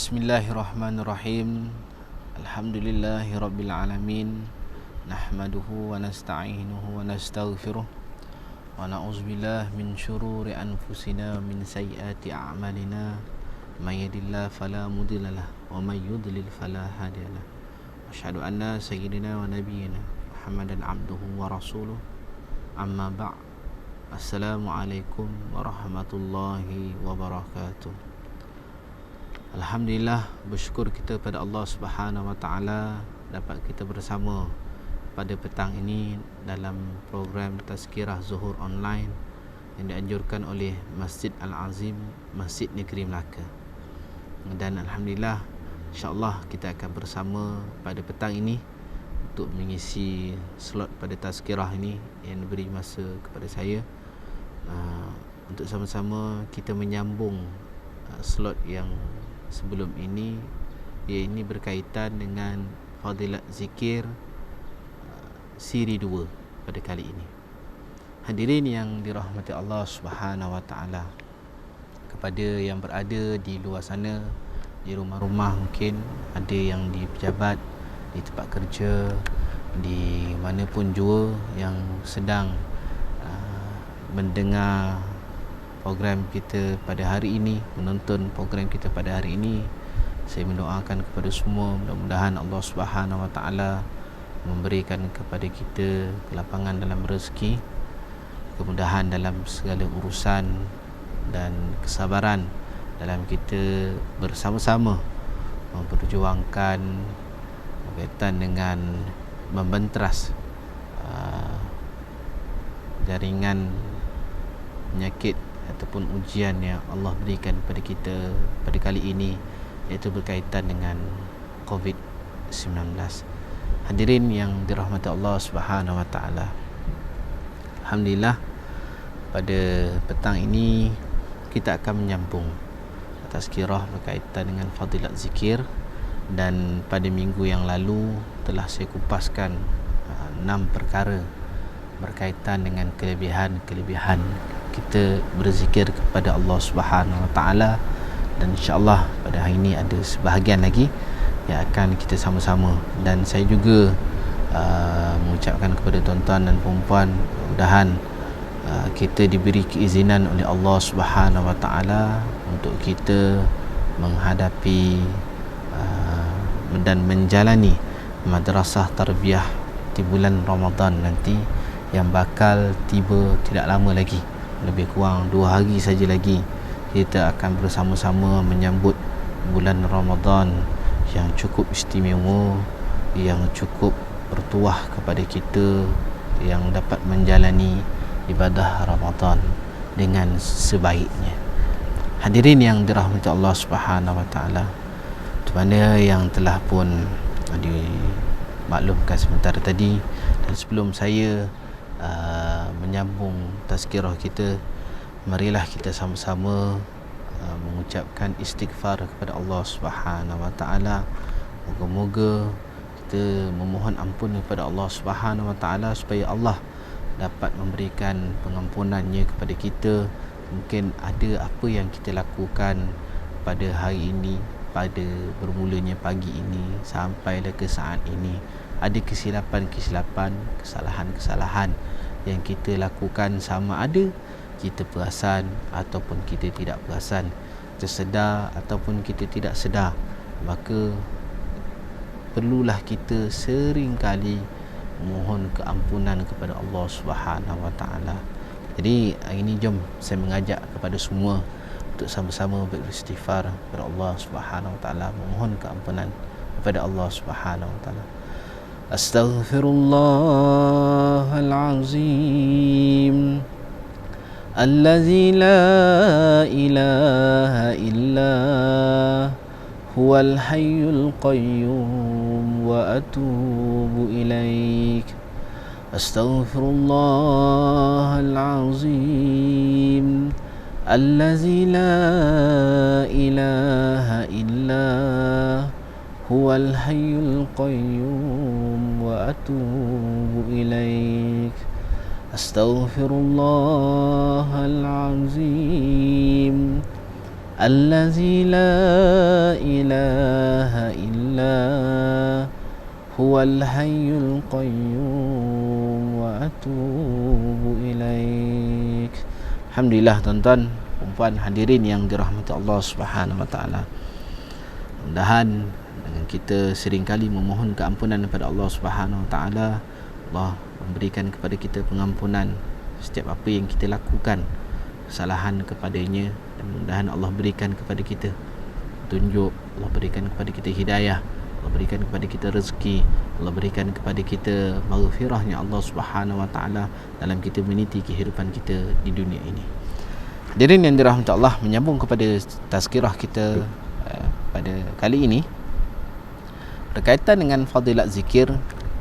Bismillahirrahmanirrahim. Alhamdulillahi rabbil alamin. Nahmaduhu wa nasta'inuhu wa nastaghfiruh. Wa na'udzubillahi min syururi anfusina min sayyiati a'malina. May yahdihillahu fala mudhillalah wa may yudlil fala hadiyalah. Asyhadu anna sayyidina wa nabiyyina Muhammadan abduhu wa rasuluh. Amma ba'd. Assalamualaikum warahmatullahi wabarakatuh. Alhamdulillah, bersyukur kita pada Allah Subhanahu Wa Taala dapat kita bersama pada petang ini dalam program Tazkirah Zuhur online yang dianjurkan oleh Masjid Al-Azim, Masjid Negeri Melaka. Dan Alhamdulillah, insyaAllah kita akan bersama pada petang ini untuk mengisi slot pada Tazkirah ini yang diberi masa kepada saya untuk sama-sama kita menyambung slot yang sebelum ini, ia ini berkaitan dengan Fadilat Zikir siri 2 pada kali ini. Hadirin yang dirahmati Allah Subhanahu Wa Taala, kepada yang berada di luar sana, di rumah-rumah, mungkin ada yang di pejabat, di tempat kerja, di mana pun jua yang sedang mendengar program kita pada hari ini, menonton program kita pada hari ini, saya mendoakan kepada semua, mudah-mudahan Allah Subhanahu Wa Taala memberikan kepada kita kelapangan dalam rezeki, kemudahan dalam segala urusan, dan kesabaran dalam kita bersama-sama memperjuangkan berkaitan dengan membenteras jaringan penyakit ataupun ujian yang Allah berikan kepada kita pada kali ini, iaitu berkaitan dengan COVID-19. Hadirin yang dirahmati Allah Subhanahu Wa Taala, alhamdulillah, pada petang ini kita akan menyambung tazkirah berkaitan dengan Fadilat Zikir. Dan pada minggu yang lalu telah saya kupaskan 6 perkara berkaitan dengan kelebihan-kelebihan kita berzikir kepada Allah Subhanahu Wa Taala. Dan insya-Allah pada hari ini ada sebahagian lagi yang akan kita sama-sama, dan saya juga mengucapkan kepada tuan-tuan dan puan-puan, mudah-mudahan kita diberi keizinan oleh Allah Subhanahu Wa Taala untuk kita menghadapi dan menjalani madrasah tarbiyah di bulan Ramadan nanti yang bakal tiba tidak lama lagi, lebih kurang 2 hari saja lagi kita akan bersama-sama menyambut bulan Ramadan yang cukup istimewa, yang cukup bertuah kepada kita yang dapat menjalani ibadah Ramadan dengan sebaiknya. Hadirin yang dirahmati Allah Subhanahu Wa Taala, di mana yang telah pun dimaklumkan sebentar tadi, dan sebelum saya menyambung tazkirah kita, marilah kita sama-sama mengucapkan istighfar kepada Allah Subhanahu Wa Taala. Moga-moga kita memohon ampun kepada Allah Subhanahu Wa Taala supaya Allah dapat memberikan pengampunannya kepada kita. Mungkin ada apa yang kita lakukan pada hari ini, pada bermulanya pagi ini sampailah ke saat ini, ada kesilapan-kesilapan, kesalahan-kesalahan yang kita lakukan, sama ada kita perasan ataupun kita tidak perasan, kita sedar ataupun kita tidak sedar, maka perlulah kita sering kali mohon keampunan kepada Allah Subhanahu Wa Taala. Jadi hari ini jom saya mengajak kepada semua untuk sama-sama beristighfar kepada Allah Subhanahu Wa Taala, memohon keampunan kepada Allah Subhanahu Wa Taala. Astaghfirullahalazim allazi la ilaha illa huwal hayyul qayyum wa atubu ilaik. Astaghfirullahalazim allazi la ilaha illa huwal hayyul qayyum wa atubu ilaik. Astaghfirullahalazim allazi la ilaha illa huwal hayyul qayyum wa atubu ilaik. Alhamdulillah tuan-tuan, puan-puan, hadirin yang dirahmati Allah Subhanahu wa taala. Mudah-mudahan dengan kita seringkali memohon keampunan kepada Allah Subhanahu wa taala, Allah memberikan kepada kita pengampunan setiap apa yang kita lakukan kesalahan kepadanya, dan mudah-mudahan Allah berikan kepada kita tunjuk, Allah berikan kepada kita hidayah, Allah berikan kepada kita rezeki, Allah berikan kepada kita maghfirahnya Allah Subhanahu wa taala dalam kita meniti kehidupan kita di dunia ini. Hadirin yang dirahmati Allah, menyambung kepada tazkirah kita pada kali ini berkaitan dengan fadilat zikir,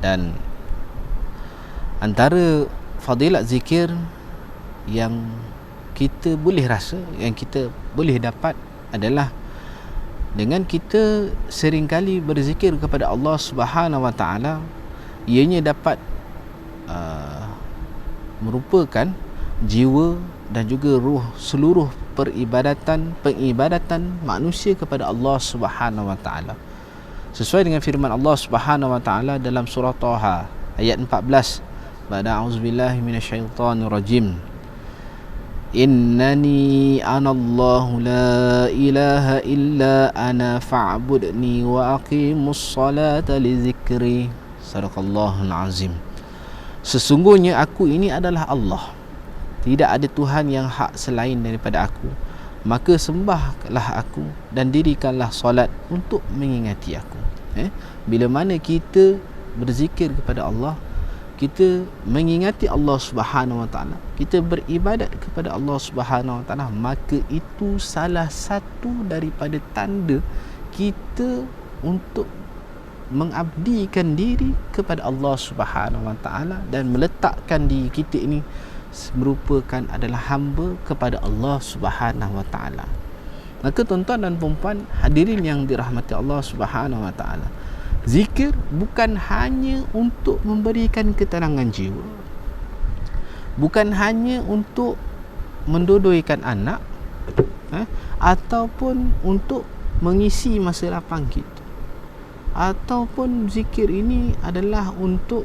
dan antara fadilat zikir yang kita boleh rasa, yang kita boleh dapat adalah dengan kita seringkali berzikir kepada Allah Subhanahu wa taala, ianya dapat merupakan jiwa dan juga ruh seluruh pengibadatan manusia kepada Allah Subhanahu wa taala. Sesuai dengan firman Allah Subhanahu wa taala dalam surah Taha ayat 14, ba'da a'udzubillahi minasyaitonir rajim, innani anallahu la ilaha illa ana fa'budni wa aqimus salata li zikri. Sadaqallahul azim. Sesungguhnya aku ini adalah Allah, tidak ada Tuhan yang hak selain daripada aku, maka sembahlah aku dan dirikanlah solat untuk mengingati aku. Bila mana kita berzikir kepada Allah, kita mengingati Allah Subhanahu wa taala, kita beribadat kepada Allah Subhanahu wa taala, maka itu salah satu daripada tanda kita untuk mengabdikan diri kepada Allah Subhanahu wa taala dan meletakkan diri kita ini merupakan adalah hamba kepada Allah Subhanahu wa taala. Maka tuan-tuan dan puan-puan, hadirin yang dirahmati Allah Subhanahu wa taala, zikir bukan hanya untuk memberikan ketenangan jiwa, bukan hanya untuk mendodoikan anak, ataupun untuk mengisi masa lapang kita, ataupun zikir ini adalah untuk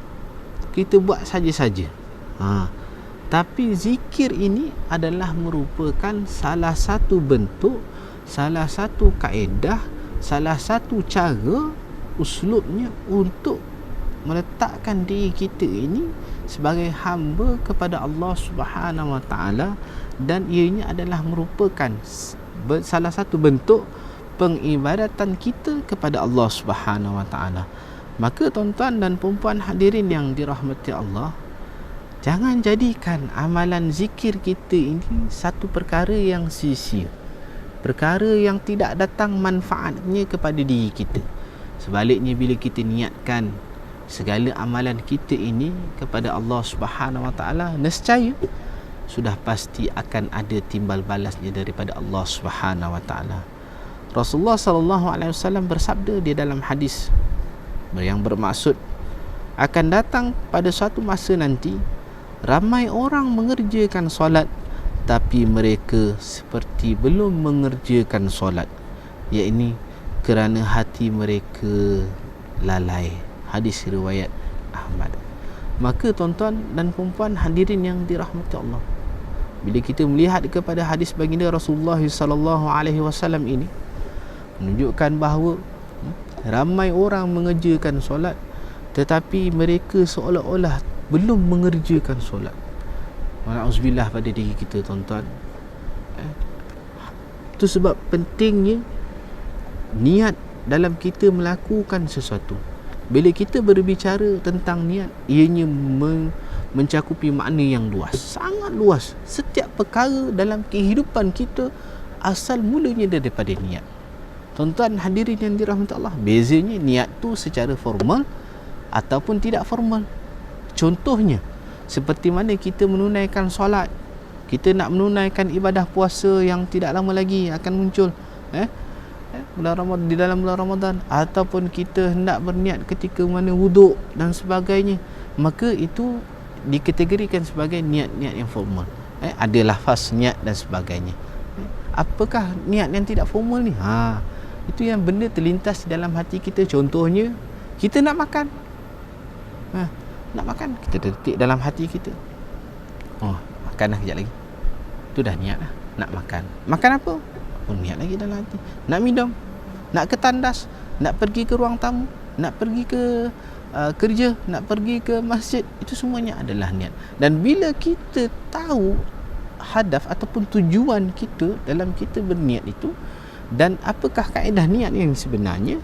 kita buat saja-saja. Tapi zikir ini adalah merupakan salah satu bentuk, salah satu kaedah, salah satu cara, uslubnya untuk meletakkan diri kita ini sebagai hamba kepada Allah Subhanahu wa taala, dan ianya adalah merupakan salah satu bentuk pengibadatan kita kepada Allah Subhanahu wa taala. Maka tuan-tuan dan puan-puan, hadirin yang dirahmati Allah, jangan jadikan amalan zikir kita ini satu perkara yang sia-sia, perkara yang tidak datang manfaatnya kepada diri kita. Sebaliknya, bila kita niatkan segala amalan kita ini kepada Allah Subhanahu wa taala, nescaya sudah pasti akan ada timbal balasnya daripada Allah Subhanahu wa taala. Rasulullah sallallahu alaihi wasallam bersabda di dalam hadis yang bermaksud akan datang pada suatu masa nanti, ramai orang mengerjakan solat tapi mereka seperti belum mengerjakan solat, iaitu kerana hati mereka lalai. Hadis riwayat Ahmad. Maka tuan-tuan dan puan-puan, hadirin yang dirahmati Allah, bila kita melihat kepada hadis baginda Rasulullah sallallahu alaihi wasallam ini, menunjukkan bahawa ramai orang mengerjakan solat tetapi mereka seolah-olah belum mengerjakan solat. Na'udzubillah pada diri kita, tuan-tuan. Itu sebab pentingnya niat dalam kita melakukan sesuatu. Bila kita berbicara tentang niat, ianya mencakupi makna yang luas, sangat luas. Setiap perkara dalam kehidupan kita asal mulanya daripada niat. Tuan-tuan hadirin yang dirahmati Allah, bezanya niat tu secara formal ataupun tidak formal. Contohnya, seperti mana kita menunaikan solat, kita nak menunaikan ibadah puasa yang tidak lama lagi akan muncul di dalam bulan Ramadan, ataupun kita hendak berniat ketika mana wuduk dan sebagainya, maka itu dikategorikan sebagai niat-niat yang formal. Ada lafaz niat dan sebagainya. Apakah niat yang tidak formal ni? Itu yang benda terlintas di dalam hati kita. Contohnya, kita nak makan. Nak makan, kita detik dalam hati kita. Makan lah kejap lagi. Itu dah niat lah, nak makan. Makan apa? Niat lagi dalam hati. Nak minum, nak ke tandas, nak pergi ke ruang tamu, nak pergi ke kerja, nak pergi ke masjid, itu semuanya adalah niat. Dan bila kita tahu hadaf ataupun tujuan kita dalam kita berniat itu, dan apakah kaedah niat yang sebenarnya,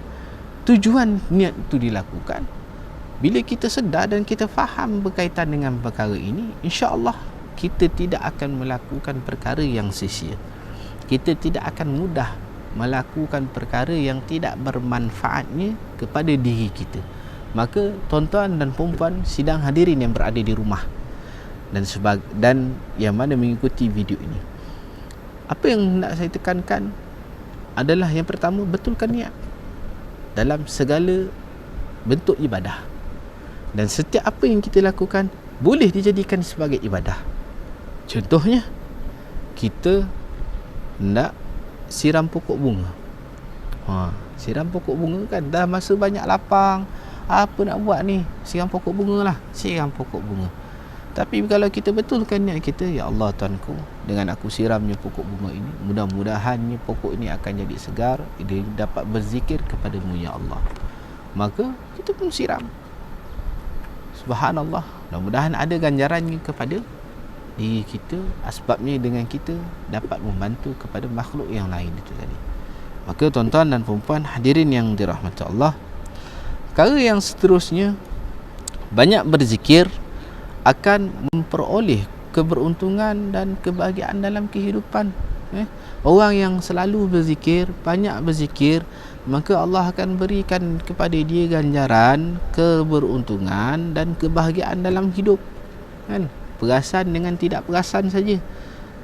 tujuan niat itu dilakukan, bila kita sedar dan kita faham berkaitan dengan perkara ini, insya-Allah kita tidak akan melakukan perkara yang sia-sia. Kita tidak akan mudah melakukan perkara yang tidak bermanfaatnya kepada diri kita. Maka tuan-tuan dan puan-puan sidang hadirin yang berada di rumah dan yang mana mengikuti video ini, apa yang nak saya tekankan adalah yang pertama, betulkan niat dalam segala bentuk ibadah. Dan setiap apa yang kita lakukan boleh dijadikan sebagai ibadah. Contohnya, kita nak siram pokok bunga. Siram pokok bunga kan, dah masa banyak lapang, apa nak buat ni? Siram pokok bunga lah. Siram pokok bunga. Tapi kalau kita betulkan niat kita, ya Allah Tuanku, dengan aku siramnya pokok bunga ini, mudah-mudahannya pokok ini akan jadi segar, dia dapat berzikir kepadamu ya Allah. Maka kita pun siram. Subhanallah, mudah-mudahan ada ganjarannya kepada diri kita, asbabnya dengan kita dapat membantu kepada makhluk yang lain itu tadi. Maka tuan-tuan dan puan-puan hadirin yang dirahmati Allah, perkara yang seterusnya, banyak berzikir akan memperoleh keberuntungan dan kebahagiaan dalam kehidupan. Orang yang selalu berzikir, banyak berzikir, maka Allah akan berikan kepada dia ganjaran, keberuntungan dan kebahagiaan dalam hidup. Perasan dengan tidak perasan saja,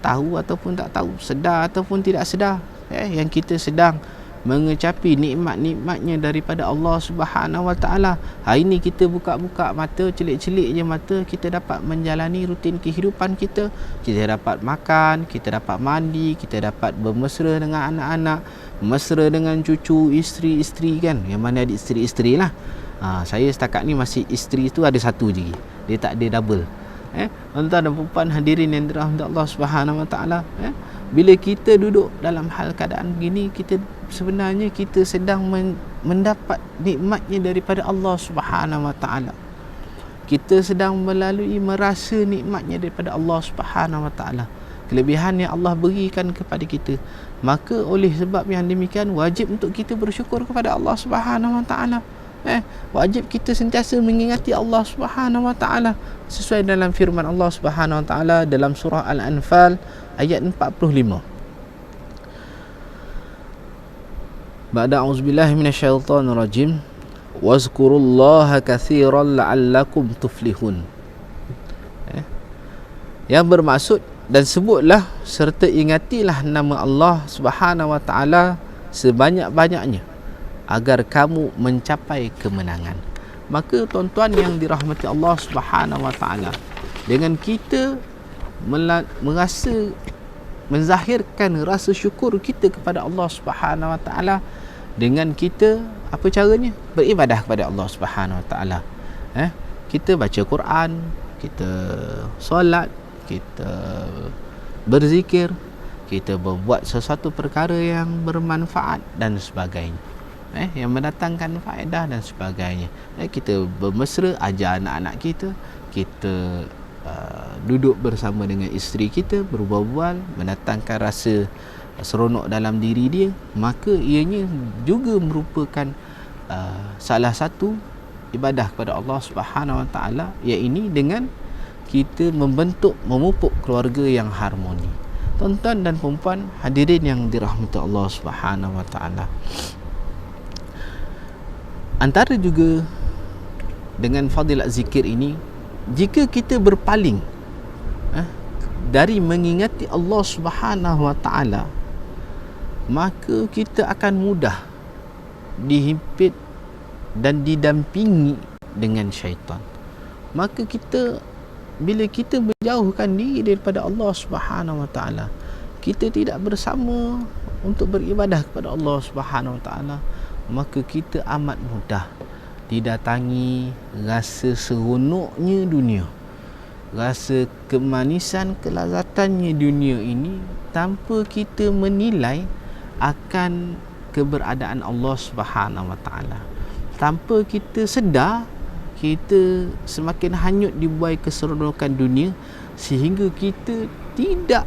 tahu ataupun tak tahu, sedar ataupun tidak sedar, yang kita sedang mengecapi nikmat-nikmatnya daripada Allah Subhanahu Wa Taala. Hari ini kita buka-buka mata, celik-celik je mata, kita dapat menjalani rutin kehidupan kita. Kita dapat makan, kita dapat mandi, kita dapat bermesra dengan anak-anak, mesra dengan cucu, isteri-isteri kan, yang mana ada isteri-isteri lah. Saya setakat ni masih isteri tu ada satu je, dia tak ada double. Tuan-tuan dan puan hadirin yang dirahmati Allah Subhanahu Wa Taala, bila kita duduk dalam hal keadaan begini, kita sebenarnya kita sedang mendapat nikmatnya daripada Allah Subhanahu Wa Taala. Kita sedang merasa nikmatnya daripada Allah Subhanahu Wa Taala, kelebihan yang Allah berikan kepada kita. Maka oleh sebab yang demikian, wajib untuk kita bersyukur kepada Allah Subhanahu Wa Taala. Wajib kita sentiasa mengingati Allah Subhanahu Wa Taala sesuai dalam firman Allah Subhanahu Wa Taala dalam surah Al-Anfal ayat 45. Ba'da a'udzubillahi minasyaitonir rajim. Wazkurullaha katsiran la'allakum tuflihun. Yang bermaksud, dan sebutlah serta ingatilah nama Allah Subhanahu Wa Taala sebanyak-banyaknya agar kamu mencapai kemenangan. Maka tuan-tuan yang dirahmati Allah Subhanahu Wa Taala, dengan kita merasa menzahirkan rasa syukur kita kepada Allah Subhanahu Wa Taala, dengan kita apa caranya? Beribadah kepada Allah Subhanahu Wa Taala. Kita baca Quran, kita solat, kita berzikir, kita berbuat sesuatu perkara yang bermanfaat dan sebagainya, yang mendatangkan faedah dan sebagainya. Kita bermesra, ajar anak-anak kita, kita duduk bersama dengan isteri kita, berbual-bual, mendatangkan rasa seronok dalam diri dia. Maka ianya juga merupakan salah satu ibadah kepada Allah Subhanahu Wa Taala, iaitu dengan kita memupuk keluarga yang harmoni. Tuan-tuan dan puan-puan hadirin yang dirahmati Allah Subhanahu Wa Taala, antara juga dengan fadilat zikir ini, jika kita berpaling dari mengingati Allah Subhanahu Wa Taala, maka kita akan mudah dihimpit dan didampingi dengan syaitan. Maka bila kita berjauhkan diri daripada Allah Subhanahu Wa Taala, kita tidak bersama untuk beribadah kepada Allah Subhanahu Wa Taala, maka kita amat mudah didatangi rasa seronoknya dunia, rasa kemanisan, kelazatannya dunia ini, tanpa kita menilai akan keberadaan Allah Subhanahu Wa Taala. Tanpa kita sedar, kita semakin hanyut dibuai keseronokan dunia, sehingga kita tidak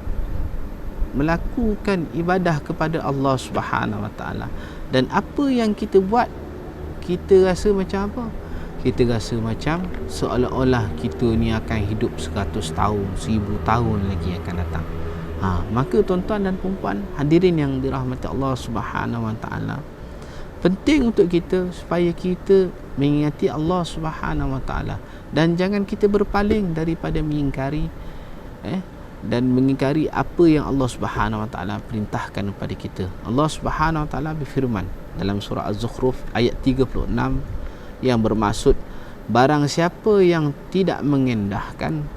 melakukan ibadah kepada Allah Subhanahu Wa Taala. Dan apa yang kita buat, kita rasa macam apa? Kita rasa macam seolah-olah kita ni akan hidup 100 tahun, 1000 tahun lagi akan datang. Maka tuan-tuan dan puan-puan hadirin yang dirahmati Allah Subhanahu Wa Taala, penting untuk kita supaya kita mengingati Allah Subhanahu Wa Taala, dan jangan kita berpaling daripada mengingkari dan mengingkari apa yang Allah Subhanahu Wa Taala perintahkan kepada kita. Allah Subhanahu Wa Taala berfirman dalam surah Az-Zukhruf ayat 36 yang bermaksud, barang siapa yang tidak mengendahkan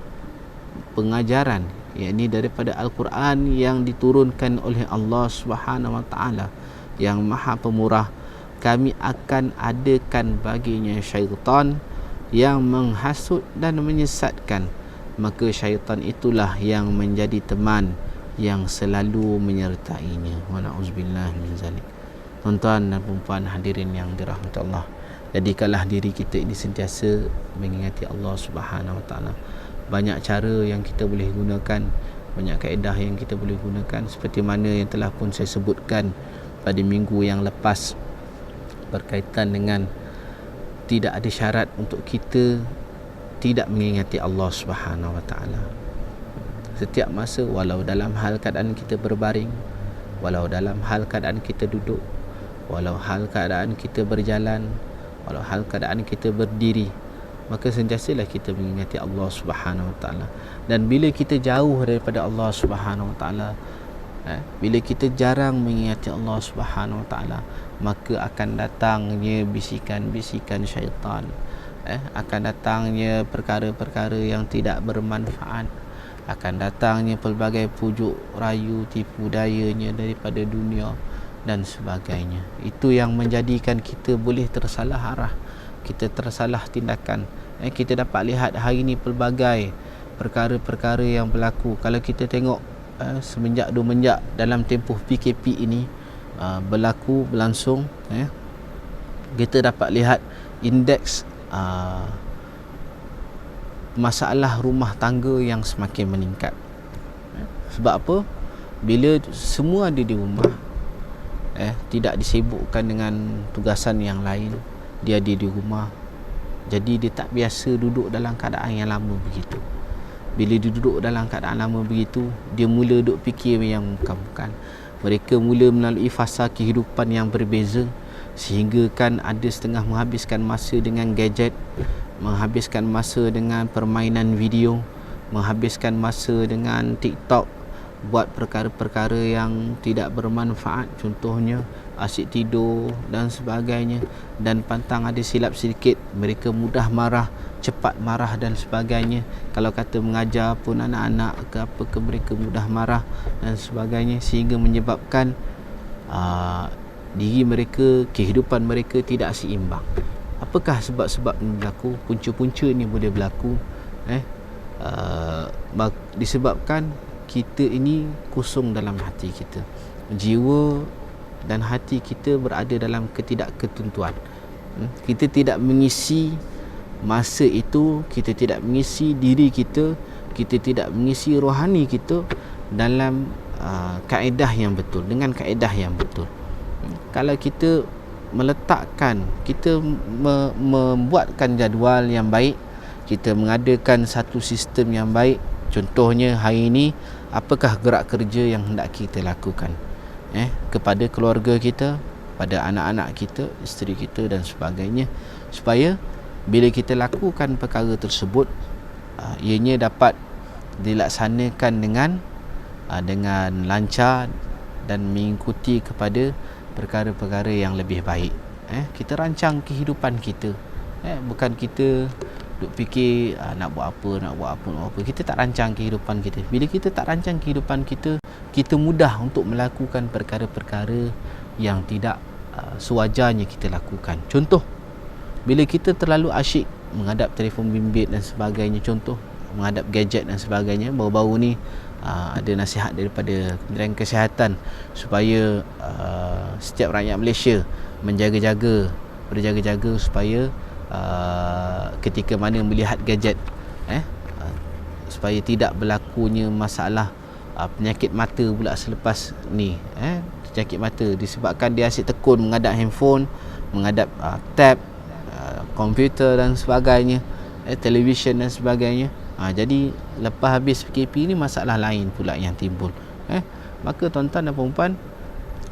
pengajaran, yakni daripada Al-Quran yang diturunkan oleh Allah Subhanahu Wa Taala yang Maha Pemurah, kami akan adakan baginya syaitan yang menghasut dan menyesatkan, maka syaitan itulah yang menjadi teman yang selalu menyertainya. Wa na'udzubillah min zalik. Tuan-tuan dan puan-puan hadirin yang dirahmati Allah, jadikanlah diri kita ini sentiasa mengingati Allah Subhanahu Wa Taala. Banyak cara yang kita boleh gunakan, banyak kaedah yang kita boleh gunakan, seperti mana yang telah pun saya sebutkan pada minggu yang lepas berkaitan dengan tidak ada syarat untuk kita tidak mengingati Allah Subhanahu Wa Taala. Setiap masa, walau dalam hal keadaan kita berbaring, walau dalam hal keadaan kita duduk, walau hal keadaan kita berjalan, walau hal keadaan kita berdiri, maka sentiasalah kita mengingati Allah Subhanahu Wa Taala. Dan bila kita jauh daripada Allah Subhanahu Wa Taala, bila kita jarang mengingati Allah Subhanahu Wa Taala, maka akan datangnya bisikan-bisikan syaitan, akan datangnya perkara-perkara yang tidak bermanfaat, akan datangnya pelbagai pujuk rayu, tipu dayanya daripada dunia dan sebagainya. Itu yang menjadikan kita boleh tersalah arah, kita tersalah tindakan. Kita dapat lihat hari ini pelbagai perkara-perkara yang berlaku. Kalau kita tengok semenjak dalam tempoh PKP ini berlangsung, kita dapat lihat indeks masalah rumah tangga yang semakin meningkat. Sebab apa? Bila semua ada di rumah, tidak disibukkan dengan tugasan yang lain, dia ada di rumah, jadi dia tak biasa duduk dalam keadaan yang lama begitu. Bila dia duduk dalam keadaan lama begitu, dia mula duk fikir yang bukan-bukan. Mereka mula melalui fasa kehidupan yang berbeza, sehingga kan ada setengah menghabiskan masa dengan gadget, menghabiskan masa dengan permainan video, menghabiskan masa dengan TikTok, buat perkara-perkara yang tidak bermanfaat, contohnya asyik tidur dan sebagainya. Dan pantang ada silap sedikit, mereka mudah marah, cepat marah dan sebagainya. Kalau kata mengajar pun anak-anak ke apa ke, mereka mudah marah dan sebagainya, sehingga menyebabkan diri mereka, kehidupan mereka tidak seimbang. Apakah sebab-sebab ini berlaku? Punca-punca ini boleh berlaku disebabkan kita ini kosong dalam hati kita. Jiwa dan hati kita berada dalam ketidakketentuan. Kita tidak mengisi masa itu, kita tidak mengisi diri kita, kita tidak mengisi rohani kita dalam kaedah yang betul, dengan kaedah yang betul. Kalau kita meletakkan, kita membuatkan jadual yang baik, kita mengadakan satu sistem yang baik. Contohnya hari ini, apakah gerak kerja yang hendak kita lakukan kepada keluarga kita, pada anak-anak kita, isteri kita dan sebagainya, supaya bila kita lakukan perkara tersebut, ianya dapat dilaksanakan dengan lancar dan mengikuti kepada perkara-perkara yang lebih baik. Kita rancang kehidupan kita, bukan kita duk fikir nak buat apa. Kita tak rancang kehidupan kita. Bila kita tak rancang kehidupan kita, kita mudah untuk melakukan perkara-perkara yang tidak sewajarnya kita lakukan. Contoh, bila kita terlalu asyik menghadap telefon bimbit dan sebagainya, contoh menghadap gadget dan sebagainya, baru-baru ni ada nasihat daripada Kementerian Kesihatan supaya setiap rakyat Malaysia berjaga-jaga supaya ketika mana melihat gadget, supaya tidak berlakunya masalah penyakit mata pula selepas ni. Penyakit mata disebabkan dia asyik tekun menghadap handphone, menghadap tab, komputer dan sebagainya, televisyen dan sebagainya. Jadi lepas habis PKP ni masalah lain pula yang timbul. Maka tuan-tuan dan puan-puan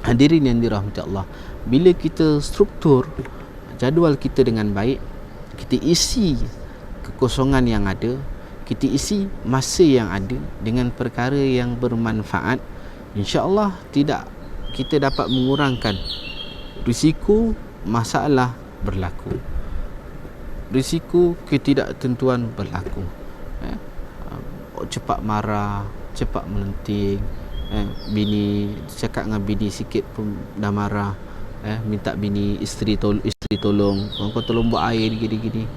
hadirin yang dirahmati Allah, bila kita struktur jadual kita dengan baik, kita isi kekosongan yang ada, kita isi masa yang ada dengan perkara yang bermanfaat, insya-Allah kita dapat mengurangkan risiko masalah berlaku, risiko ketidaktentuan berlaku. Cepat marah, cepat melenting, bini cakap dengan bini sikit pun dah marah, minta bini isteri tolong, kau tolong buat air gini-gini.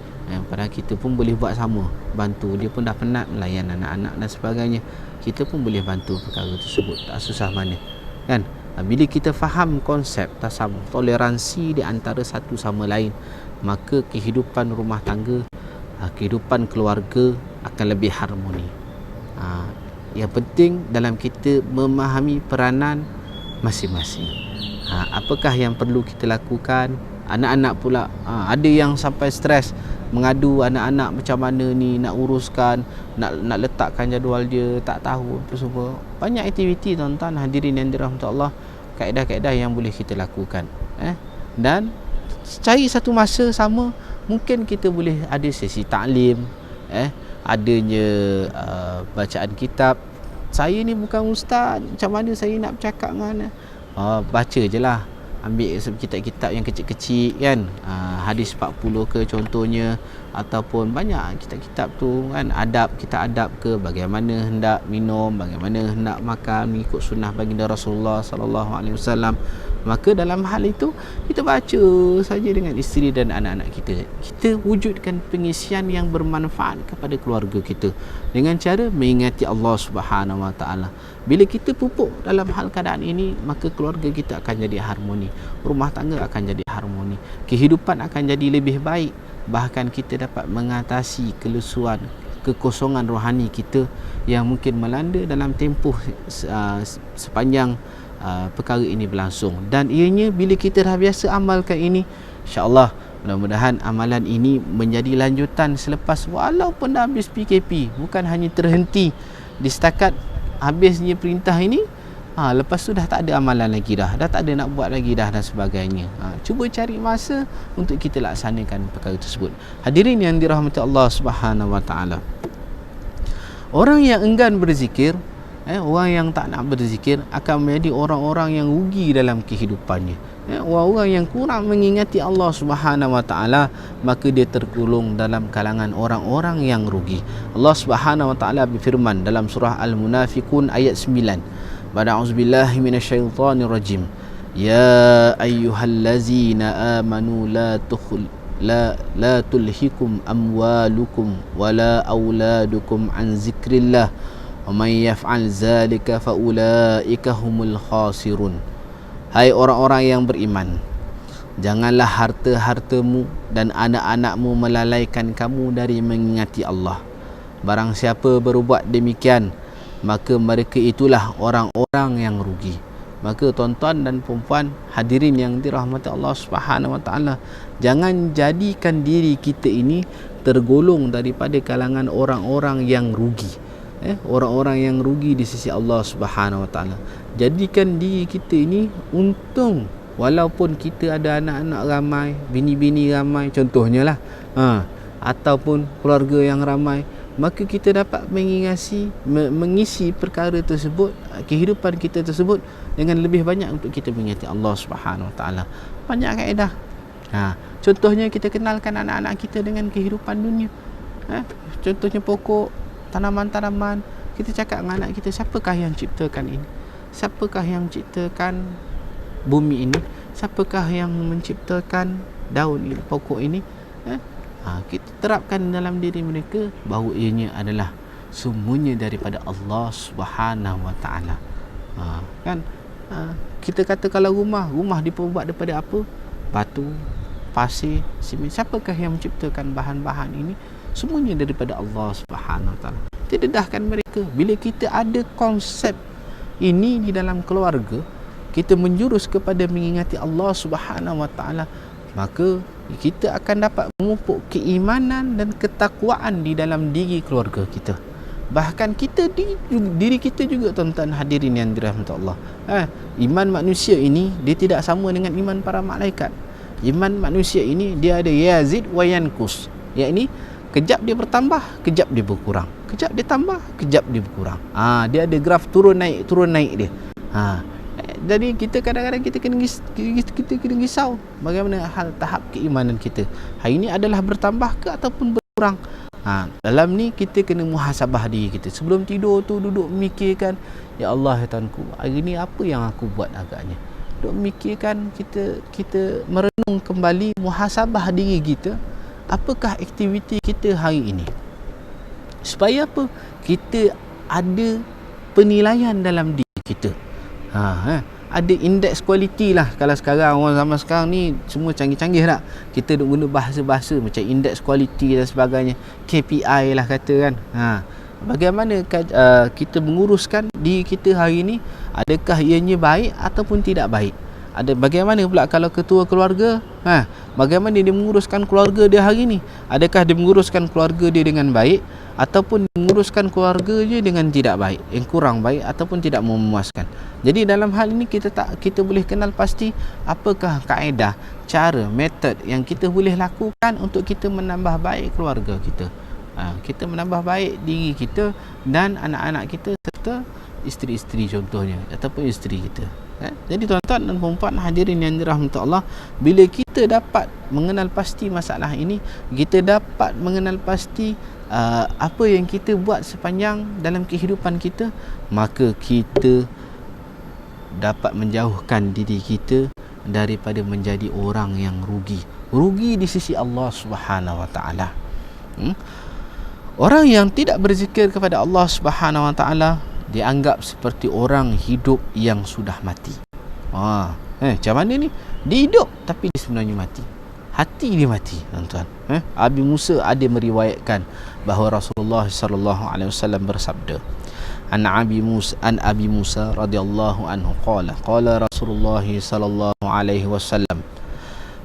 Padahal kita pun boleh buat sama, bantu. Dia pun dah penat melayan anak-anak dan sebagainya, kita pun boleh bantu perkara tersebut, tak susah mana, kan? Bila kita faham konsep tasamuh, toleransi di antara satu sama lain, maka kehidupan rumah tangga, kehidupan keluarga akan lebih harmoni. Yang penting dalam kita memahami peranan masing-masing. Apakah yang perlu kita lakukan? Anak-anak pula ada yang sampai stres mengadu anak-anak macam mana ni nak uruskan, nak letakkan jadual dia, tak tahu apa semua. Banyak aktiviti tuan-tuan hadirin yang dirahmati Allah, kaedah-kaedah yang boleh kita lakukan. Dan cari satu masa sama, mungkin kita boleh ada sesi taklim, adanya bacaan kitab. Saya ni bukan ustaz, macam mana saya nak bercakap dengan baca je lah, ambil kitab-kitab yang kecil-kecil kan, hadis 40 ke contohnya, ataupun banyak kitab-kitab tu kan, kita adab ke, bagaimana hendak minum, bagaimana hendak makan mengikut sunnah baginda Rasulullah sallallahu alaihi wasallam. Maka dalam hal itu kita baca saja dengan isteri dan anak-anak kita. Kita wujudkan pengisian yang bermanfaat kepada keluarga kita dengan cara mengingati Allah Subhanahu Wa Taala. Bila kita pupuk dalam hal keadaan ini, maka keluarga kita akan jadi harmoni, rumah tangga akan jadi harmoni, kehidupan akan jadi lebih baik. Bahkan kita dapat mengatasi kelesuan, kekosongan rohani kita yang mungkin melanda dalam tempoh sepanjang perkara ini berlangsung. Dan ianya bila kita dah biasa amalkan ini, insya-Allah mudah-mudahan amalan ini menjadi lanjutan selepas walaupun dah habis PKP, bukan hanya terhenti di setakat habisnya perintah ini, lepas tu dah tak ada amalan lagi dah tak ada nak buat lagi dah dan sebagainya. Cuba cari masa untuk kita laksanakan perkara tersebut. Hadirin yang dirahmati Allah Subhanahu Wa Taala, orang yang enggan berzikir, orang yang tak nak berzikir akan menjadi orang-orang yang rugi dalam kehidupannya. Orang-orang yang kurang mengingati Allah Subhanahu Wa Taala, maka dia tergolong dalam kalangan orang-orang yang rugi. Allah Subhanahu Wa Taala berfirman dalam surah Al-Munafiqun ayat 9, A'udzubillahi minasyaitonir rajim. Ya ayyuhallazina amanu la tulhikum amwalukum wala auladukum an zikrillah wa may yaf'al zalika fa ulaika humul khasirun. Hai orang-orang yang beriman, janganlah harta-hartamu dan anak-anakmu melalaikan kamu dari mengingati Allah. Barang siapa berbuat demikian, maka mereka itulah orang-orang yang rugi. Maka tuan-tuan dan puan-puan hadirin yang dirahmati Allah Subhanahu Wa Taala, jangan jadikan diri kita ini tergolong daripada kalangan orang-orang yang rugi. Orang-orang yang rugi di sisi Allah Subhanahu Wa Taala. Jadikan diri kita ini untung, walaupun kita ada anak-anak ramai, bini-bini ramai contohnya lah, ataupun keluarga yang ramai, maka kita dapat mengisi perkara tersebut, kehidupan kita tersebut dengan lebih banyak untuk kita mengingati Allah Subhanahu Wa Taala. Banyak kaedah. Contohnya kita kenalkan anak-anak kita dengan kehidupan dunia. Contohnya pokok, tanaman-tanaman. Kita cakap dengan anak kita, siapakah yang ciptakan ini? Siapakah yang menciptakan bumi ini? Siapakah yang menciptakan daun ini, pokok ini? Kita terapkan dalam diri mereka bahawa ianya adalah semuanya daripada Allah Subhanahu Wa Taala. Kan kita kata kalau rumah diperbuat daripada apa? Batu, pasir, simen. Siapakah yang menciptakan bahan-bahan ini? Semuanya daripada Allah Subhanahu Wa Taala. Kita dedahkan mereka. Bila kita ada konsep ini di dalam keluarga, kita menjurus kepada mengingati Allah Subhanahu Wa Taala, maka kita akan dapat memupuk keimanan dan ketakwaan di dalam diri keluarga kita. Bahkan kita diri kita juga, tuan-tuan hadirin yang dirahmati Allah. Iman manusia ini dia tidak sama dengan iman para malaikat. Iman manusia ini dia ada yazid wa yankus. Yakni kejap dia bertambah, kejap dia berkurang. Kejap dia tambah, kejap dia berkurang. Dia ada graf turun naik dia. Jadi kita kadang-kadang kita kena risau bagaimana hal tahap keimanan kita. Hari ini adalah bertambah ke ataupun berkurang. Dalam ni kita kena muhasabah diri kita. Sebelum tidur tu duduk memikirkan, ya Allah ya Tuhanku, hari ni apa yang aku buat agaknya. Duduk memikirkan, kita merenung kembali, muhasabah diri kita. Apakah aktiviti kita hari ini? Supaya apa? Kita ada penilaian dalam diri kita. Ada indeks kualiti lah. Kalau sekarang orang zaman sekarang ni semua canggih-canggih tak, kita duk guna bahasa-bahasa macam indeks kualiti dan sebagainya, KPI lah kata kan. Bagaimana kita menguruskan diri kita hari ni? Adakah ianya baik ataupun tidak baik? Bagaimana pula kalau ketua keluarga, bagaimana dia menguruskan keluarga dia hari ni? Adakah dia menguruskan keluarga dia dengan baik ataupun menguruskan keluarga dia dengan tidak baik, yang kurang baik ataupun tidak memuaskan? Jadi dalam hal ini kita boleh kenal pasti apakah kaedah, cara, metod yang kita boleh lakukan untuk kita menambah baik keluarga kita. Kita menambah baik diri kita dan anak-anak kita serta isteri-isteri contohnya ataupun isteri kita. Jadi tuan-tuan dan puan-puan hadirin yang dirahmati Allah, bila kita dapat mengenal pasti masalah ini, kita dapat mengenal pasti apa yang kita buat sepanjang dalam kehidupan kita, maka kita dapat menjauhkan diri kita daripada menjadi orang yang rugi di sisi Allah Subhanahu Wa Taala. Orang yang tidak berzikir kepada Allah Subhanahu Wa Taala dianggap seperti orang hidup yang sudah mati. Macam mana ni? Dia hidup tapi dia sebenarnya mati. Hati dia mati, tuan-tuan. Abi Musa ada meriwayatkan bahawa Rasulullah sallallahu alaihi wasallam bersabda, An Abi Musa radhiyallahu anhu qala Rasulullah sallallahu alaihi wasallam,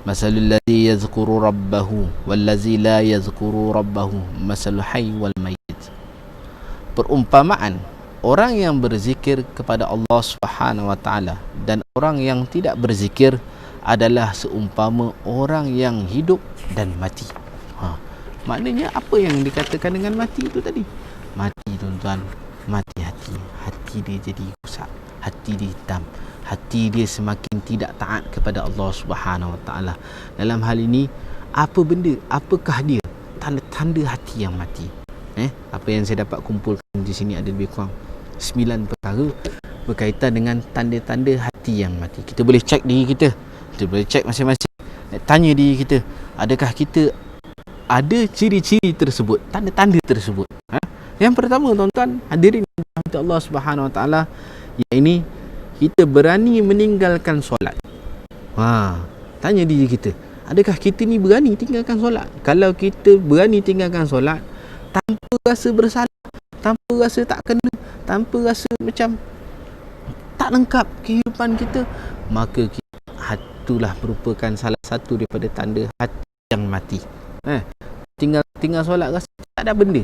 Masalul ladzi yadhkuru rabbahu wal ladzi la yadhkuru rabbahu masalul hayy wal mayyit. Perumpamaan orang yang berzikir kepada Allah Subhanahu Wa Taala dan orang yang tidak berzikir adalah seumpama orang yang hidup dan mati. Maknanya apa yang dikatakan dengan mati itu tadi? Mati, tuan-tuan, mati hati. Hati dia jadi rusak, hati dia hitam, hati dia semakin tidak taat kepada Allah Subhanahu Wa Taala. Dalam hal ini, apa benda? Apakah dia? Tanda-tanda hati yang mati. Apa yang saya dapat kumpulkan di sini ada lebih kurang 9 perkara berkaitan dengan tanda-tanda hati yang mati. Kita boleh cek diri kita. Kita boleh cek masing-masing. Tanya diri kita, adakah kita ada ciri-ciri tersebut, tanda-tanda tersebut? Yang pertama, tuan-tuan hadirin Allah Subhanahu Wa Taala, iaitu kita berani meninggalkan solat. Tanya diri kita, adakah kita ni berani tinggalkan solat? Kalau kita berani tinggalkan solat tanpa rasa bersalah, tanpa rasa tak kena, tanpa rasa macam tak lengkap kehidupan kita, maka itulah merupakan salah satu daripada tanda hati yang mati. Tinggal solat rasa tak ada benda.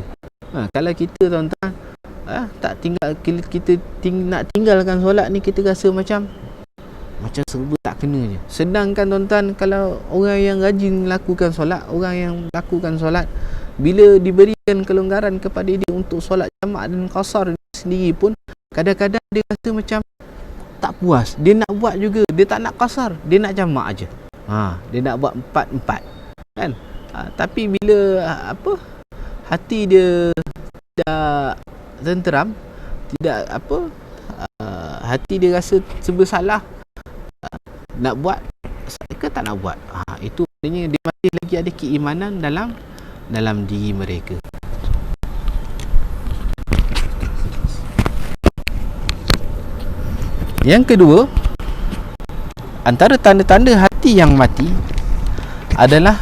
Kalau kita, tuan-tuan, tak tinggal, kita nak tinggalkan solat ni, kita rasa macam serba tak kena je. Sedangkan, tuan-tuan, kalau orang yang rajin lakukan solat, orang yang lakukan solat, bila diberikan kelonggaran kepada dia untuk solat jamak dan qasar sendiri pun, kadang-kadang dia rasa macam tak puas. Dia nak buat juga, dia tak nak qasar, dia nak jamak aje. Dia nak buat 4-4 kan. Tapi bila hati dia tidak tenteram, tidak hati dia rasa serba salah, nak buat ke tak nak buat, itu maknanya dia masih lagi ada keimanan dalam diri mereka. Yang kedua, antara tanda-tanda hati yang mati adalah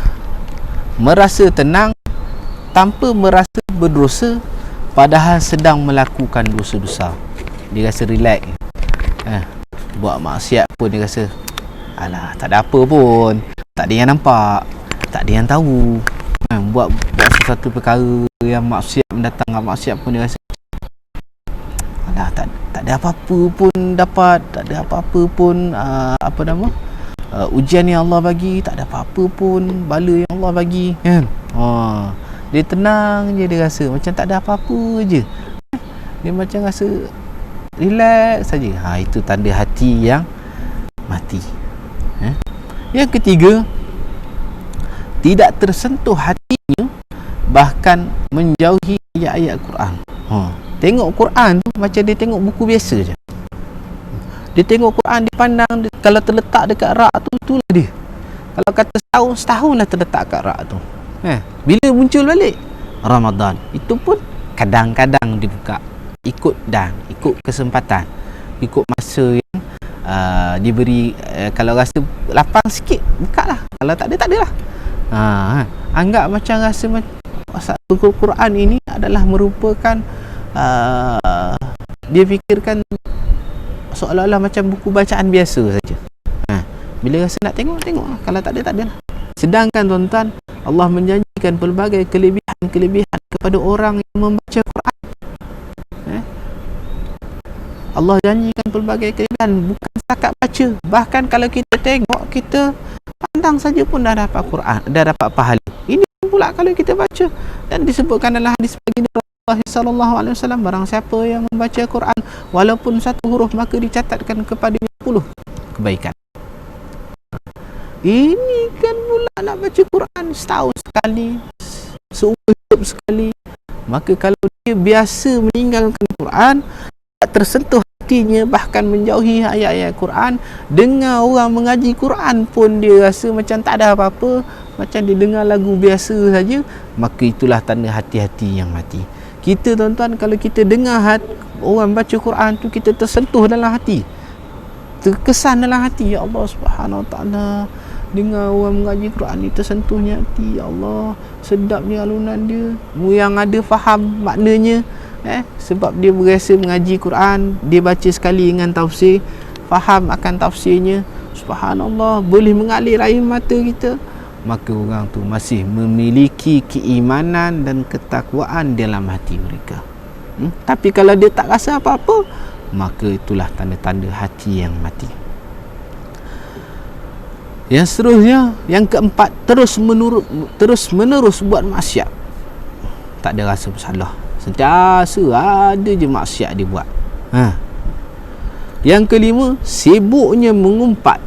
merasa tenang tanpa merasa berdosa padahal sedang melakukan dosa besar. Dia rasa relax. Buat maksiat pun dia rasa, alah, tak ada apa pun, tak ada yang nampak, tak ada yang tahu. Buat sesuatu perkara yang maksiat, mendatangkan maksiat pun dia rasa, alah, tak ada apa-apa pun dapat, tak ada apa-apa pun ujian yang Allah bagi, tak ada apa-apa pun bala yang Allah bagi, kan? Dia tenang je, dia rasa macam tak ada apa-apa je. Dia macam rasa relax saja. Itu tanda hati yang mati. Yang ketiga, tidak tersentuh hatinya, bahkan menjauhi ayat-ayat Quran. Tengok Quran tu macam dia tengok buku biasa je. Dia tengok Quran, dia pandang, kalau terletak dekat rak tu, itulah dia. Kalau kata setahun lah terletak kat rak tu. Bila muncul balik Ramadan, itu pun kadang-kadang dibuka, ikut kesempatan, ikut masa yang diberi. Kalau rasa lapang sikit, buka lah. Kalau tak ada, tak ada lah. Anggap macam rasa Quran ini adalah merupakan dia fikirkan seolah-olah macam buku bacaan biasa saja. Bila rasa nak tengok, lah. Kalau tak ada, tak ada lah. Sedangkan tuan-tuan, Allah menjanjikan pelbagai kelebihan kepada orang yang membaca Quran. Allah janjikan pelbagai kelebihan, bukan setakat baca. Bahkan kalau kita tengok, kita pandang saja pun dah dapat Quran, dah dapat pahala. Ini pula kalau kita baca. Dan disebutkan dalam hadis baginda Rasulullah sallallahu alaihi wasallam, barang siapa yang membaca Quran walaupun satu huruf, maka dicatatkan kepadanya 10 kebaikan. Ini kan pula nak baca Quran setahun sekali, seumur hidup sekali. Maka kalau dia biasa meninggalkan Quran, tak tersentuh hatinya, bahkan menjauhi ayat-ayat Quran, dengar orang mengaji Quran pun dia rasa macam tak ada apa-apa, macam dia dengar lagu biasa saja, maka itulah tanda hati-hati yang mati. Kita tuan-tuan, kalau kita dengar orang baca Quran tu, kita tersentuh dalam hati, terkesan dalam hati, ya Allah Subhanahu Wa Taala, dengar orang mengaji Quran ni tersentuhnya hati, ya Allah, sedapnya alunan dia, yang ada faham maknanya, sebab dia berasa mengaji Quran, dia baca sekali dengan tafsir, faham akan tafsirnya, subhanallah, boleh mengalir air mata kita, maka orang tu masih memiliki keimanan dan ketakwaan dalam hati mereka. Tapi kalau dia tak rasa apa-apa, maka itulah tanda-tanda hati yang mati. Yang seterusnya, yang keempat, terus menerus buat maksiat, tak ada rasa bersalah, sentiasa ada je maksiat dia buat. Yang kelima, sibuknya mengumpat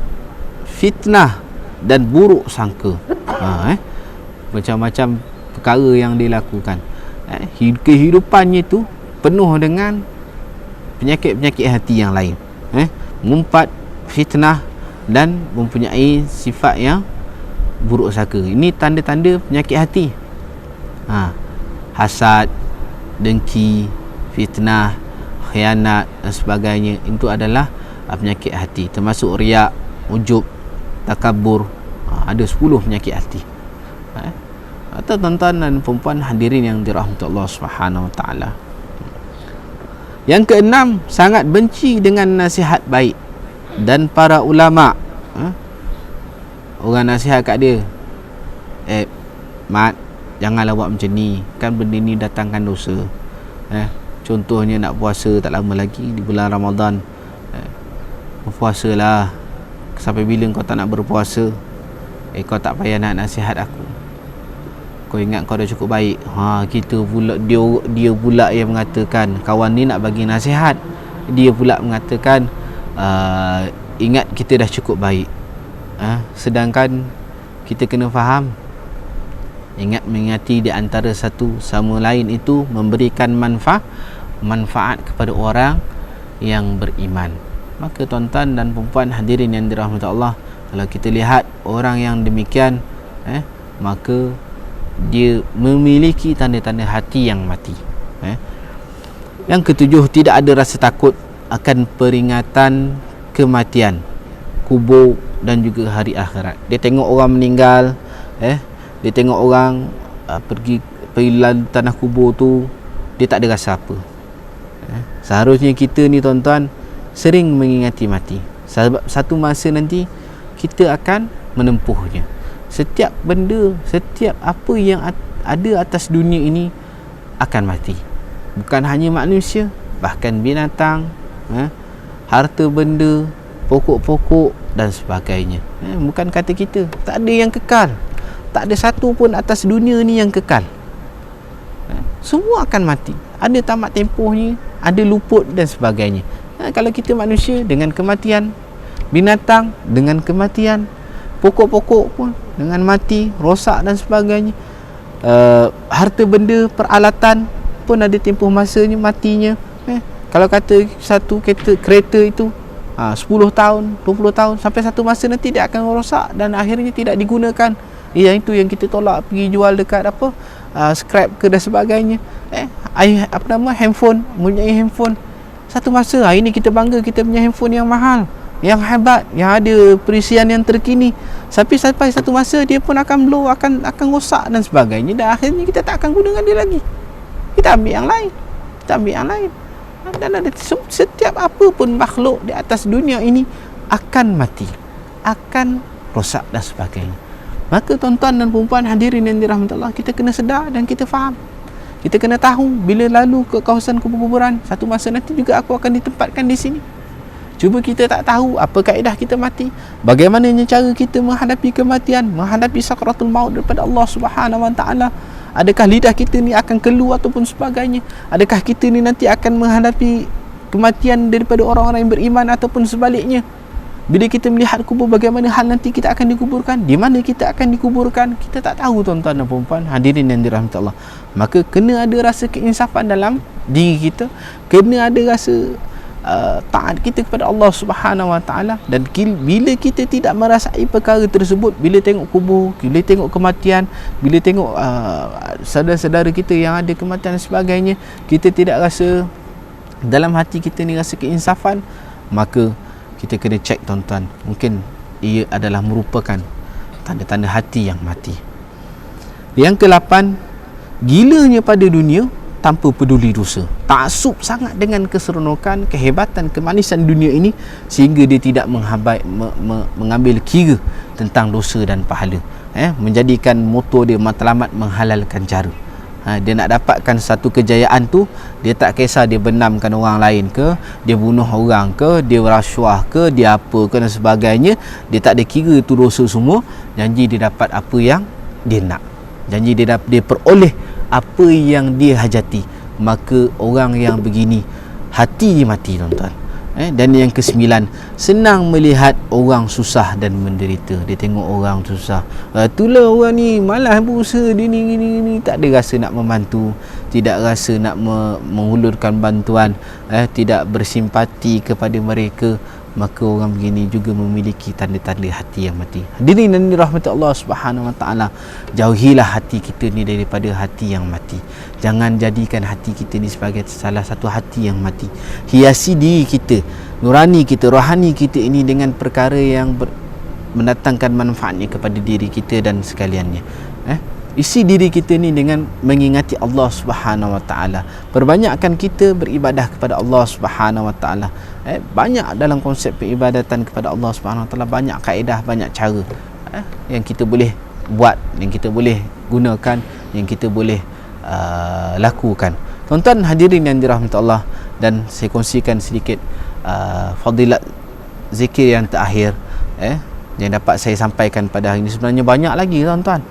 fitnah dan buruk sangka. Macam-macam perkara yang dia lakukan. Kehidupannya tu penuh dengan penyakit-penyakit hati yang lain. Mengumpat fitnah dan mempunyai sifat yang buruk sangka. Ini tanda-tanda penyakit hati. Hasad, dengki, fitnah, khianat dan sebagainya, itu adalah penyakit hati, termasuk riak, ujub, takabur. Ada 10 penyakit hati. Atau tuan-tuan dan perempuan hadirin yang dirahmati Allah Subhanahu Wa Taala. Yang keenam, sangat benci dengan nasihat baik dan para ulama. Orang nasihat kat dia, Mat, janganlah buat macam ni, kan benda ni datangkan dosa. Contohnya nak puasa tak lama lagi di bulan Ramadan, berpuasalah, sampai bila kau tak nak berpuasa? Kau tak payah nak nasihat aku, kau ingat kau dah cukup baik. Kita pula, dia pula yang mengatakan, kawan ni nak bagi nasihat, dia pula mengatakan ingat kita dah cukup baik. Sedangkan kita kena faham, mengingati di antara satu sama lain itu memberikan manfaat kepada orang yang beriman. Maka tuan-tuan dan puan hadirin yang dirahmati Allah, kalau kita lihat orang yang demikian, maka dia memiliki tanda-tanda hati yang mati. Yang ketujuh, tidak ada rasa takut akan peringatan kematian, kubur dan juga hari akhirat. Dia tengok orang meninggal, dia tengok orang pergi lalu tanah kubur tu, dia tak ada rasa apa. Seharusnya kita ni tuan-tuan sering mengingati mati. Sebab satu masa nanti kita akan menempuhnya. Setiap benda, setiap apa yang ada atas dunia ini akan mati. Bukan hanya manusia, bahkan binatang, harta benda, pokok-pokok dan sebagainya. Bukan kata kita, tak ada yang kekal. Tak ada satu pun atas dunia ni yang kekal. Semua akan mati. Ada tamat tempohnya, ada luput dan sebagainya. Kalau kita manusia dengan kematian, binatang dengan kematian, pokok-pokok pun dengan mati, rosak dan sebagainya. Harta benda, peralatan pun ada tempoh masanya matinya. Kalau kata satu kereta itu 10 tahun, 20 tahun, sampai satu masa nanti dia akan rosak dan akhirnya tidak digunakan. Yang itu yang kita tolak pergi jual dekat scrap ke dan sebagainya. Handphone, mempunyai handphone. Satu masa ini kita bangga kita punya handphone yang mahal, yang hebat, yang ada perisian yang terkini. Tapi sampai satu masa dia pun akan blow, akan rosak dan sebagainya, dan akhirnya kita tak akan gunakan dia lagi. Kita ambil yang lain. Dan ada setiap apa pun makhluk di atas dunia ini akan mati, akan rosak dan sebagainya. Maka tuan-tuan dan puan hadirin yang dirahmati Allah, kita kena sedar dan kita faham. Kita kena tahu bila lalu ke kawasan kuburan, satu masa nanti juga aku akan ditempatkan di sini. Cuba kita tak tahu apa kaedah kita mati, bagaimana cara kita menghadapi kematian, menghadapi sakratul maut daripada Allah Subhanahu Wa Taala. Adakah lidah kita ni akan keluar ataupun sebagainya? Adakah kita ni nanti akan menghadapi kematian daripada orang-orang yang beriman ataupun sebaliknya? Bila kita melihat kubur, bagaimana hal nanti kita akan dikuburkan? Di mana kita akan dikuburkan? Kita tak tahu tuan-tuan dan puan hadirin yang dirahmati Allah. Maka kena ada rasa keinsafan dalam diri kita, kena ada rasa taat kita kepada Allah Subhanahu Wa Taala. Dan bila kita tidak merasai perkara tersebut, bila tengok kubur, bila tengok kematian, bila tengok saudara-saudara kita yang ada kematian dan sebagainya, kita tidak rasa dalam hati kita ni rasa keinsafan, maka kita kena cek tuan-tuan, mungkin ia adalah merupakan tanda-tanda hati yang mati. Yang ke-8, gilanya pada dunia tanpa peduli dosa. Taksub sangat dengan keseronokan, kehebatan, kemanisan dunia ini sehingga dia tidak mengambil kira tentang dosa dan pahala. Menjadikan motor dia matlamat menghalalkan cara. Dia nak dapatkan satu kejayaan tu, dia tak kisah dia benamkan orang lain ke, dia bunuh orang ke, dia rasuah ke, dia apa ke dan sebagainya. Dia tak ada kira tu dosa semua. Janji dia dapat apa yang dia nak, janji dia peroleh apa yang dia hajati. Maka orang yang begini hati dia mati tuan-tuan. Dan yang ke-9, senang melihat orang susah dan menderita. Dia tengok orang susah, itulah orang ni malas berusaha, dia ni tak ada rasa nak membantu, tidak rasa nak mengulurkan bantuan, tidak bersimpati kepada mereka. Maka orang begini juga memiliki tanda-tanda hati yang mati. Hadirin yang dirahmati Allah Subhanahu Wa Taala, jauhilah hati kita ni daripada hati yang mati. Jangan jadikan hati kita ni sebagai salah satu hati yang mati. Hiasi diri kita, nurani kita, rohani kita ini dengan perkara yang mendatangkan manfaatnya kepada diri kita dan sekaliannya. Isi diri kita ni dengan mengingati Allah Subhanahu Wa Taala. Perbanyakkan kita beribadah kepada Allah Subhanahu Wa Taala. Banyak dalam konsep peribadatan kepada Allah Subhanahu Wa Taala, banyak kaedah, banyak cara yang kita boleh buat, yang kita boleh gunakan, yang kita boleh lakukan. Tuan-tuan hadirin yang dirahmati Allah, dan saya kongsikan sedikit fadilat zikir yang terakhir yang dapat saya sampaikan pada hari ini. Sebenarnya banyak lagi tuan-tuan.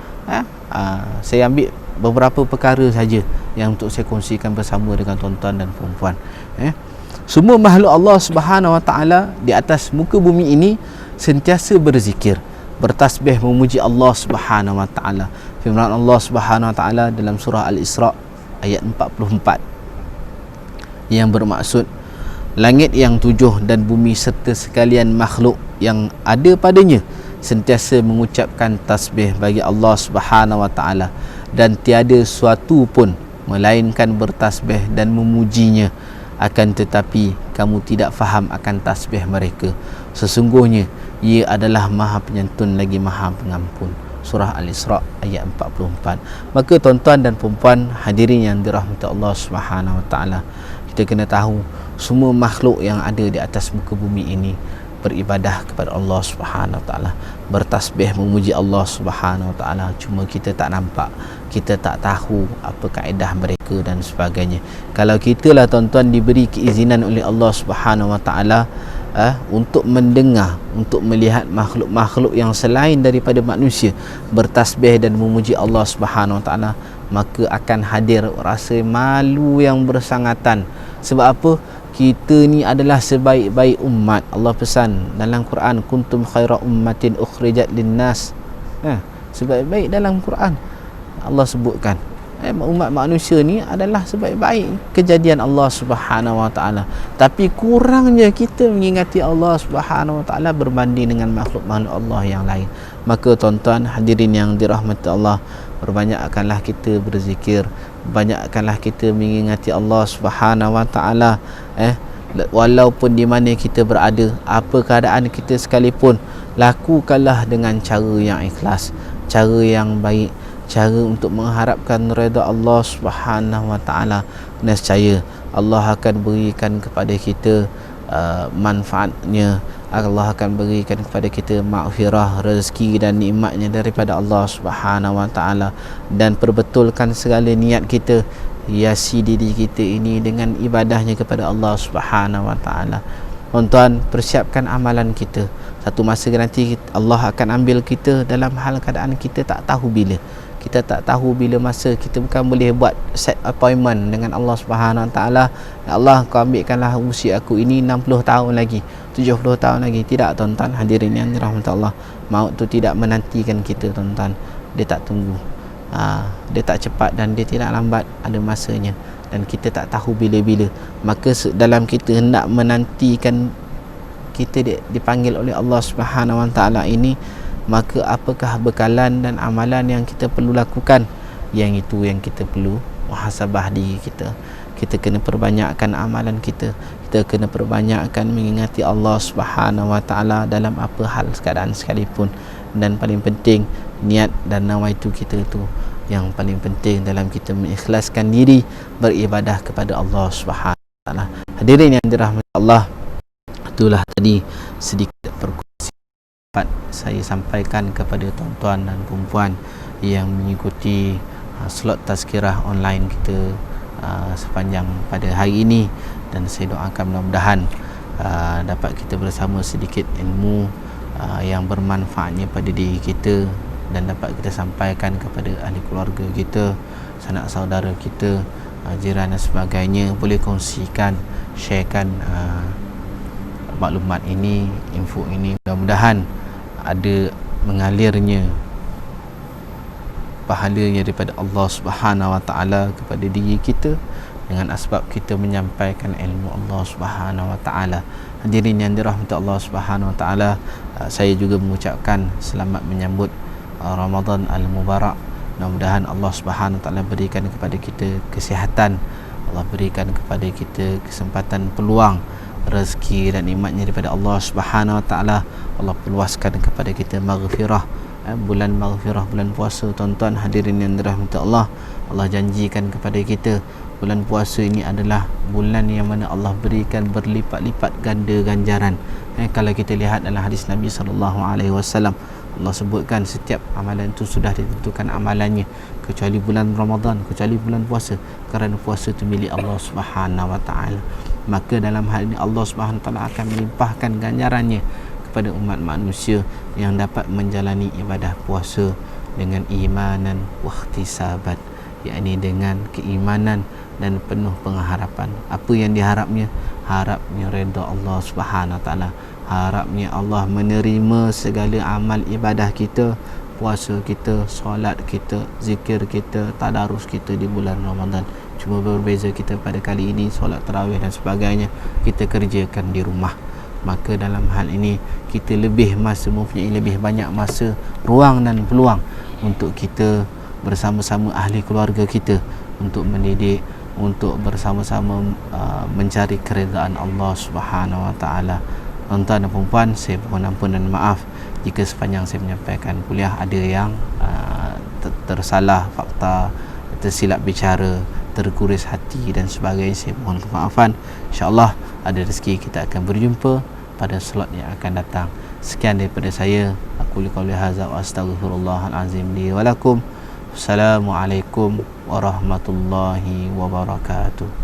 Saya ambil beberapa perkara saja yang untuk saya kongsikan bersama dengan tuan-tuan dan puan-puan. Semua makhluk Allah Subhanahu Wa Taala di atas muka bumi ini sentiasa berzikir, bertasbih memuji Allah Subhanahu Wa Taala. Firman Allah Subhanahu Wa Taala dalam surah Al-Isra ayat 44 yang bermaksud, langit yang 7 dan bumi serta sekalian makhluk yang ada padanya sentiasa mengucapkan tasbih bagi Allah Subhanahu wa taala, dan tiada suatu pun melainkan bertasbih dan memujinya, akan tetapi kamu tidak faham akan tasbih mereka. Sesungguhnya ia adalah Maha Penyantun lagi Maha Pengampun. Surah Al-Isra ayat 44. Maka tuan-tuan dan puan-puan hadirin yang dirahmati Allah Subhanahu wa taala, kita kena tahu semua makhluk yang ada di atas muka bumi ini beribadah kepada Allah Subhanahu wa taala, bertasbih memuji Allah Subhanahu wa taala. Cuma kita tak nampak, kita tak tahu apa kaedah mereka dan sebagainya. Kalau kita lah tuan-tuan diberi keizinan oleh Allah Subhanahu wa taala untuk mendengar, untuk melihat makhluk-makhluk yang selain daripada manusia bertasbih dan memuji Allah Subhanahu wa taala, maka akan hadir rasa malu yang bersangatan. Sebab apa? Kita ni adalah sebaik-baik umat. Allah pesan dalam Quran, kuntum khaira ummatin ukhrijat linnas. Sebaik-baik dalam Quran Allah sebutkan umat manusia ni adalah sebaik-baik kejadian Allah Subhanahu wa taala. Tapi kurangnya kita mengingati Allah Subhanahu wa taala berbanding dengan makhluk-makhluk Allah yang lain. Maka tuan-tuan hadirin yang dirahmati Allah, berbanyakkanlah kita berzikir, banyakkanlah kita mengingati Allah Subhanahu wa taala, walaupun di mana kita berada, apa keadaan kita sekalipun, lakukanlah dengan cara yang ikhlas, cara yang baik, cara untuk mengharapkan redha Allah Subhanahu wa taala. Nescaya Allah akan berikan kepada kita manfaatnya. Allah akan berikan kepada kita maghfirah, rezeki dan nikmatnya daripada Allah Subhanahu wa taala. Dan perbetulkan segala niat kita, hiasi diri kita ini dengan ibadahnya kepada Allah Subhanahu wa taala. Tuan-tuan, persiapkan amalan kita. Satu masa nanti Allah akan ambil kita dalam hal keadaan kita tak tahu bila. Kita tak tahu bila masa. Kita bukan boleh buat set appointment dengan Allah Subhanahu wa taala. Ya Allah, kau ambilkanlah usia aku ini 60 tahun lagi, 70 tahun lagi. Tidak tuan-tuan hadirin yang dirahmati Allah. Maut tu tidak menantikan kita tuan-tuan. Dia tak tunggu. Dia tak cepat dan dia tidak lambat, ada masanya. Dan kita tak tahu bila-bila. Maka dalam kita hendak menantikan kita dipanggil oleh Allah Subhanahu wa taala ini, maka apakah bekalan dan amalan yang kita perlu lakukan? Yang itu yang kita perlu muhasabah diri kita. Kita kena perbanyakkan amalan kita. Kita kena perbanyakkan mengingati Allah Subhanahu wa taala dalam apa hal keadaan sekalipun. Dan paling penting, niat dan nawaitu kita itu yang paling penting dalam kita mengikhlaskan diri beribadah kepada Allah Subhanahu wa taala. Hadirin yang dirahmati Allah, itulah tadi sedikit perkongsian saya sampaikan kepada tuan-tuan dan puan-puan yang mengikuti slot tazkirah online kita sepanjang pada hari ini. Dan saya doakan mudah-mudahan dapat kita bersama sedikit ilmu yang bermanfaatnya pada diri kita, dan dapat kita sampaikan kepada ahli keluarga kita, sanak saudara kita, jiran dan sebagainya. Boleh kongsikan, sharekan maklumat ini, info ini. Mudah-mudahan ada mengalirnya pahalanya daripada Allah Subhanahu wa taala kepada diri kita dengan asbab kita menyampaikan ilmu Allah Subhanahu wa taala. Hadirin yang dirahmati Allah Subhanahu wa taala, saya juga mengucapkan selamat menyambut Ramadan al-Mubarak. Mudah-mudahan Allah Subhanahu wa taala berikan kepada kita kesihatan, Allah berikan kepada kita kesempatan, peluang, rezeki dan nikmatnya daripada Allah Subhanahu wa taala. Allah perluaskan kepada kita maghfirah, bulan maghfirah, bulan puasa. Tuan-tuan hadirin yang dirahmati Allah, Allah janjikan kepada kita bulan puasa ini adalah bulan yang mana Allah berikan berlipat-lipat ganda ganjaran. Kalau kita lihat dalam hadis Nabi SAW, Allah sebutkan setiap amalan itu sudah ditentukan amalannya, kecuali bulan Ramadan, kecuali bulan puasa, kerana puasa itu milik Allah Subhanahu wa taala. Maka dalam hal ini Allah Subhanahu wa taala akan melimpahkan ganjarannya kepada umat manusia yang dapat menjalani ibadah puasa dengan imanan wa ihtisaban, yakni dengan keimanan dan penuh pengharapan. Apa yang diharapnya? Harapnya redha Allah Subhanahu wa taala, harapnya Allah menerima segala amal ibadah kita, puasa kita, solat kita, zikir kita, tadarus kita di bulan Ramadan. Cuma berbeza kita pada kali ini solat tarawih dan sebagainya kita kerjakan di rumah. Maka dalam hal ini kita lebih masa, mempunyai lebih banyak masa, ruang dan peluang untuk kita bersama-sama ahli keluarga kita untuk mendidik, untuk bersama-sama mencari keredaan Allah Subhanahu Wa Taala. Tuan-tuan dan puan, saya mohon ampun dan maaf jika sepanjang saya menyampaikan kuliah ada yang tersalah fakta, tersilap bicara, terkuris hati dan sebagainya. Saya mohon kemaafan. InsyaAllah ada rezeki kita akan berjumpa pada slot yang akan datang. Sekian daripada saya. Aku liqauli hadza wa astaghfirullahal azim li wa lakum. Assalamualaikum warahmatullahi wabarakatuh.